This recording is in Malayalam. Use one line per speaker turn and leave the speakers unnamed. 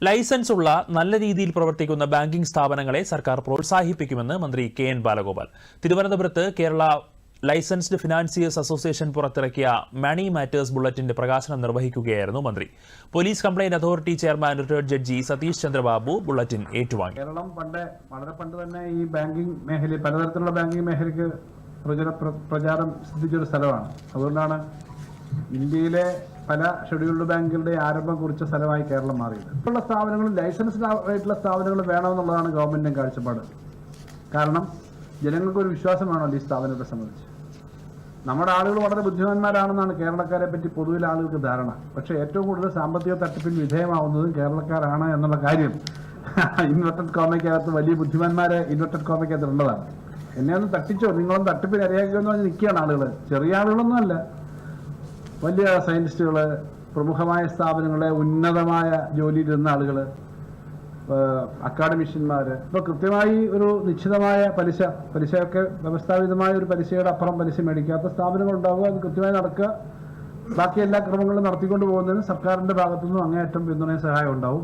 ലൈസൻസ് ഉള്ള നല്ല രീതിയിൽ പ്രവർത്തിക്കുന്ന ബാങ്കിംഗ് സ്ഥാപനങ്ങളെ സർക്കാർ പ്രോത്സാഹിപ്പിക്കുമെന്ന് മന്ത്രി കെ.എൻ. ബാലഗോപാൽ. തിരുവനന്തപുരത്ത് കേരള ലൈസൻസ്ഡ് ഫിനാൻസിയേഴ്സ് അസോസിയേഷൻ പുറത്തിറക്കിയ മണി മാറ്റേഴ്സ് ബുള്ളറ്റിന്റെ പ്രകാശനം നിർവഹിക്കുകയായിരുന്നു മന്ത്രി. Police complaint authority chairman retired judge Satheesh Chandrababu bulletin ഏറ്റുവാങ്ങി.
കേരളം വളരെ പണ്ട് തന്നെ ഈ ബാങ്കിംഗ് മേഖല, പലതരത്തിലുള്ള ബാങ്കിംഗ് മേഖലയ്ക്ക് പ്രചാരം സിദ്ധിച്ചൊരു സ്ഥലമാണ്. അതുകൊണ്ടാണ് ഇന്ത്യയിലെ പല ഷെഡ്യൂൾഡ് ബാങ്കുകളുടെ ആരംഭം കുറിച്ച സ്ഥലമായി കേരളം മാറിയത്. ഉള്ള സ്ഥാപനങ്ങൾ, ലൈസൻസ്ഡ് ആയിട്ടുള്ള സ്ഥാപനങ്ങൾ വേണമെന്നുള്ളതാണ് ഗവൺമെന്റിന്റെ കാഴ്ചപ്പാട്. കാരണം ജനങ്ങൾക്ക് ഒരു വിശ്വാസം വേണമല്ലോ ഈ സ്ഥാപനത്തെ സംബന്ധിച്ച്. നമ്മുടെ ആളുകൾ വളരെ ബുദ്ധിമാന്മാരാണെന്നാണ് കേരളക്കാരെ പറ്റി പൊതുവിൽ ആളുകൾക്ക് ധാരണ. പക്ഷേ ഏറ്റവും കൂടുതൽ സാമ്പത്തിക തട്ടിപ്പിന് വിധേയമാവുന്നതും കേരളക്കാരാണ് എന്നുള്ള കാര്യം ഇൻവെർട്ടഡ് കോമയ്ക്കകത്ത് വലിയ ബുദ്ധിമാന്മാരെ ഇൻവെർട്ടഡ് കോമയ്ക്കകത്ത് ഉള്ളതാണ്. എന്നെ ഒന്ന് തട്ടിച്ചോ, നിങ്ങളും തട്ടിപ്പിന് ഇരയാക്കുമെന്ന് പറഞ്ഞ് നിൽക്കുകയാണ് ആളുകൾ. ചെറിയ ആളുകളൊന്നുമല്ല, വലിയ സയന്റിസ്റ്റുകൾ, പ്രമുഖമായ സ്ഥാപനങ്ങളെ ഉന്നതമായ ജോലിയിലിരുന്ന ആളുകൾ, അക്കാഡമിഷ്യന്മാർ. ഇപ്പോൾ കൃത്യമായി ഒരു നിശ്ചിതമായ പലിശയൊക്കെ വ്യവസ്ഥാപിതമായ ഒരു പലിശയുടെ അപ്പുറം പലിശ മേടിക്കാത്ത സ്ഥാപനങ്ങൾ ഉണ്ടാവുക, അത് കൃത്യമായി നടക്കുക, ബാക്കി എല്ലാ ക്രമങ്ങളും നടത്തിക്കൊണ്ട് പോകുന്നതിന് സർക്കാരിന്റെ ഭാഗത്തുനിന്നും അങ്ങേയറ്റം പിന്തുണയും സഹായം ഉണ്ടാവും.